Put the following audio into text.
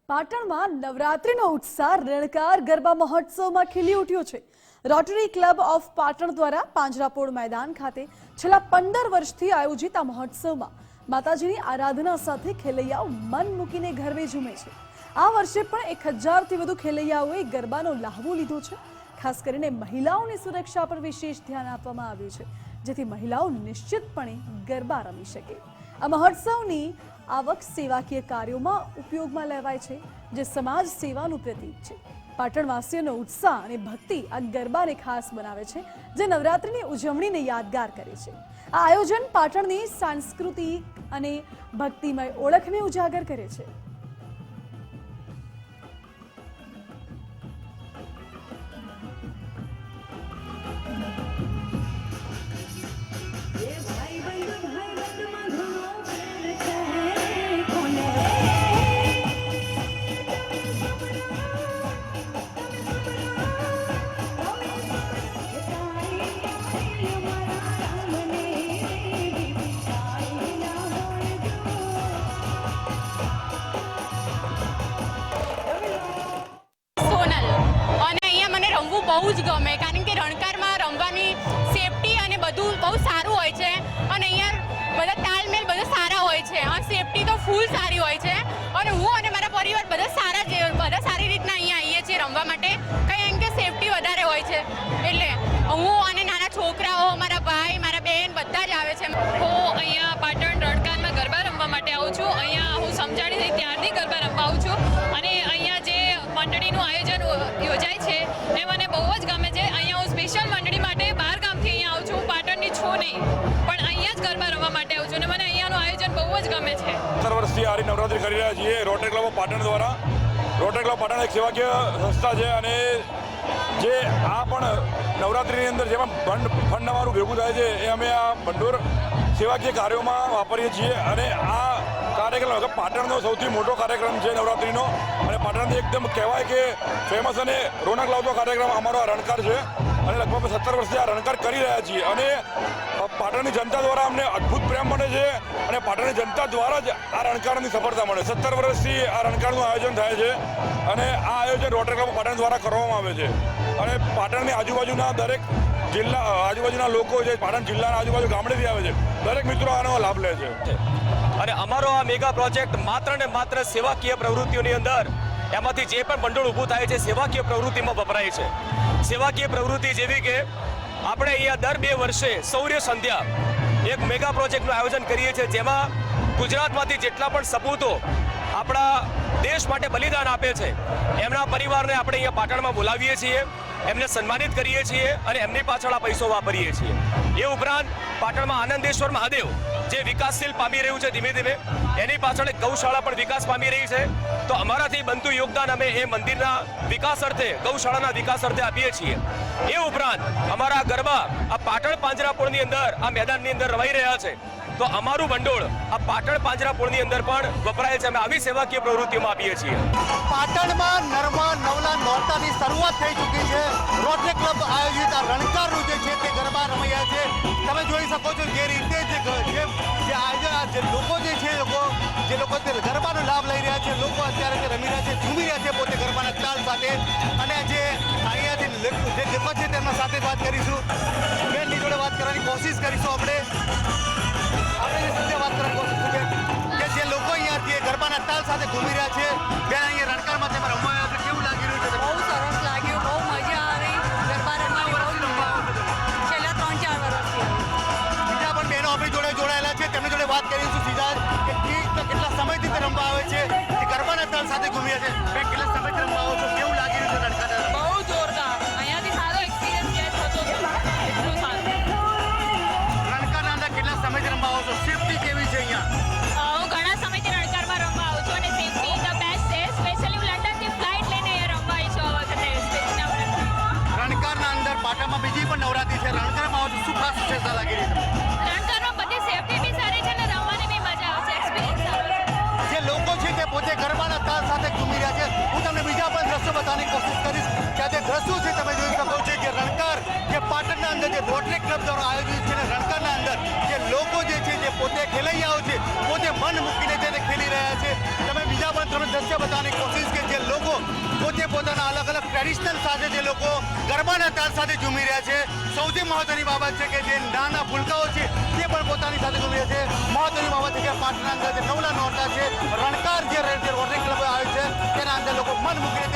પાટણમાં નવરાત્રીનો ઉત્સાહ રણકાર ગરબા મહોત્સવમાં ખીલી ઉઠ્યો છે। રોટરી ક્લબ ઓફ પાટણ દ્વારા પાંજરાપોળ મેદાન ખાતે છેલ્લા 15 વર્ષથી આયોજિત આ મહોત્સવમાં માતાજીની આરાધના સાથે ખેલૈયાઓ મન મૂકીને ગરબે ઝૂમે છે। આ વર્ષે પણ 1000થી વધુ ખેલૈયાઓએ ગરબાનો લાહવો લીધો છે। ખાસ કરીને મહિલાઓની સુરક્ષા પર વિશેષ ધ્યાન આપવામાં આવ્યું છે, જેથી મહિલાઓ નિશ્ચિતપણે ગરબા રમી શકે। આ મહોત્સવની આવક સેવાકીય કાર્યોમાં ઉપયોગમાં લેવાય છે, જે સમાજ સેવાનું પ્રતીક છે। પાટણવાસીઓનો ઉત્સાહ અને ભક્તિ આ ગરબાને ખાસ બનાવે છે, જે નવરાત્રિની ઉજવણીને યાદગાર કરે છે। આ આયોજન પાટણની સાંસ્કૃતિક અને ભક્તિમય ઓળખને ઉજાગર કરે છે। બહુ જ ગમે, કારણ કે રણકારમાં રમવાની સેફટી અને બધું બહુ સારું હોય છે અને અહીંયા બધા તાલમેલ બધા સારા હોય છે અને સેફટી તો ફૂલ સારી હોય છે અને હું અને મારા પરિવાર બધા સારી રીતના અહીંયા આવીએ છીએ રમવા માટે, કંઈ એમ કે સેફટી વધારે હોય છે। એટલે હું અને નાના છોકરાઓ, મારા ભાઈ, મારા બહેન બધા જ આવે છે। હું અહીંયા પાટણ રણકારમાં ગરબા રમવા માટે આવું છું। અહીંયા હું સમજાડી થઈ ત્યારથી ગરબા રમવા આવું છું અને અહીંયા જે મંડળીનું આયોજન યોજાય છે એ મને બહુ જ ગમે છે। અહીંયા હું સ્પેશિયલ મંડળી માટે બહાર ગામથી અહીંયા આવું છું, પાટણની છું નહીં, પણ અહીંયા જ ગરબા રમવા માટે આવું છું અને મને અહીંયાનું આયોજન બહુ જ ગમે છે। 17 વર્ષથી આ નવરાત્રી કરી રહ્યા છીએ રોટરી ક્લબ ઓફ પાટણ દ્વારા। રોટરી ક્લબ પાટણ એક સેવાકીય સંસ્થા છે અને જે આ પણ નવરાત્રિની અંદર જેમાં ફંડ અમારું ભેગું થાય છે એ અમે આ ભંડોળ સેવાકીય કાર્યોમાં વાપરીએ છીએ અને આ કાર્યક્રમ પાટણનો સૌથી મોટો કાર્યક્રમ છે નવરાત્રિનો અને પાટણની એકદમ કહેવાય કે ફેમસ અને રોનક લાવતો કાર્યક્રમ અમારો આ રણકાર છે અને લગભગ 17 વર્ષથી આ રણકાર કરી રહ્યા છીએ અને પાટણની જનતા દ્વારા અમને અદ્ભુત પ્રેમ મળે છે અને પાટણની જનતા દ્વારા જ આ રણકારની સફળતા મળે। 17 વર્ષથી આ રણકારનું આયોજન થાય છે અને આ આયોજન રોટરી ક્લબ પાટણ દ્વારા કરવામાં આવે છે અને પાટણની આજુબાજુના દરેક આજુબાજુના લોકો જે પાટણ જિલ્લાના આજુબાજુ ગામડેથી આવે છે દરેક મિત્રો આનો લાભ લે છે। અને અમારો આ મેગા પ્રોજેક્ટ માત્ર ને માત્ર સેવાકીય પ્રવૃત્તિઓની અંદર એમાંથી જે પણ ભંડોળ ઊભું થાય છે સેવાકીય પ્રવૃત્તિમાં વપરાય છે। સેવાકીય પ્રવૃત્તિ જેવી કે આપણે અહીંયા દર 2 વર્ષે શૌર્ય સંધ્યા એક મેગા પ્રોજેક્ટનું આયોજન કરીએ છીએ, જેમાં ગુજરાતમાંથી જેટલા પણ સપૂતો આપણા દેશ માટે બલિદાન આપે છે એમના પરિવારને આપણે અહીંયા પાટણમાં બોલાવીએ છીએ, એમને સન્માનિત કરીએ છીએ અને એમની પાછળ આ પૈસો વાપરીએ છીએ। એ ઉપરાંત પાટણમાં આનંદેશ્વર મહાદેવ જે વિકાસશીલ પામી રહ્યું છે ધીમે ધીમે, એની પાછળ એક ગૌશાળા પણ વિકાસ પામી રહી છે, તો અમારાથી બનતું યોગદાન અમે એ મંદિરના વિકાસ અર્થે, ગૌશાળાના વિકાસ અર્થે આપીએ છીએ। એ ઉપરાંત અમારા ગરબા આ પાટણ પાંજરાપોળની અંદર આ મેદાનની અંદર રમાઈ રહ્યા છે, તો અમારું ભંડોળ આ પાટણ પાંજરાપોળની અંદર પણ વપરાય છે। અમે આવી સેવાકીય પ્રવૃત્તિઓમાં આપીએ છીએ। પાટણમાં નવલા નોરતાની શરૂઆત થઈ ચૂકી છે। રોટરી ક્લબ આયોજિત આ રણકારનું જે છે તે ગરબા રમાયા છે। તમે જોઈ શકો છો જે રીતે જે આયોજન જે લોકો જે છે જે લોકો ગરબાનો લાભ લઈ રહ્યા છે, લોકો અત્યારે જે રમી રહ્યા છે, ઝૂમી રહ્યા છે પોતે ગરબાના તાલ સાથે અને જે અહીંયાથી જે લોકો છે તેમના સાથે વાત કરીશું, બેનની જોડે વાત કરવાની કોશિશ કરીશું આપણે વાત કરવાની કોશિશ કે જે લોકો અહીંયાથી ગરબાના તાલ સાથે ઘૂમી રહ્યા છે। બેન અહીંયા રણકારમાં તમે રમવા આવ્યા છો, કેવું લાગી રહ્યું છે? બહુ સરસ લાગ્યું, બહુ મજા આવી ગરબા રમવાની, છેલ્લા 3-4 વર્ષથી। બીજા પણ બહેનો આપણી જોડે જોડાયેલા છે, તેમની જોડે વાત કરીશું સીધા કે કેટલા સમયથી તે રમવા આવે છે, તે ગરબાના તાલ સાથે ઘૂમી રહ્યા છે। બેન કેટલા સમયથી રમવા આવો છો, કેવું લાગી રહ્યું છે રણકાર? બહુ જોરદાર, અહીંયાથી સારો એક્સપિરિયન્સ ગેટ થતો હતો, એટલું સારું। રણકારના અંદર કેટલા સમયથી રમવા આવો છો, સેફટી કેવી છે અહીંયા? હું ઘણા સમયથી રણકારમાં રમવા આવું છું અને સેફટી ધ દ્રશ્ય બતાવવાની કોશિશ કે જે લોકો પોતે પોતાના અલગ અલગ ટ્રેડિશનલ સાથે જે લોકો ગરબાના તાલ સાથે ઝૂમી રહ્યા છે. સૌથી મહત્વની બાબત છે કે જે નાના ભૂલકાઓ છે તે પણ પોતાની સાથે ઝૂમી રહ્યા છે. મહત્વની બાબત છે કે પાટણના અંદર જે નવલા નોરતા છે રણકાર જે રોટરી ક્લબ આવે છે તેના અંદર લોકો મન મૂકીને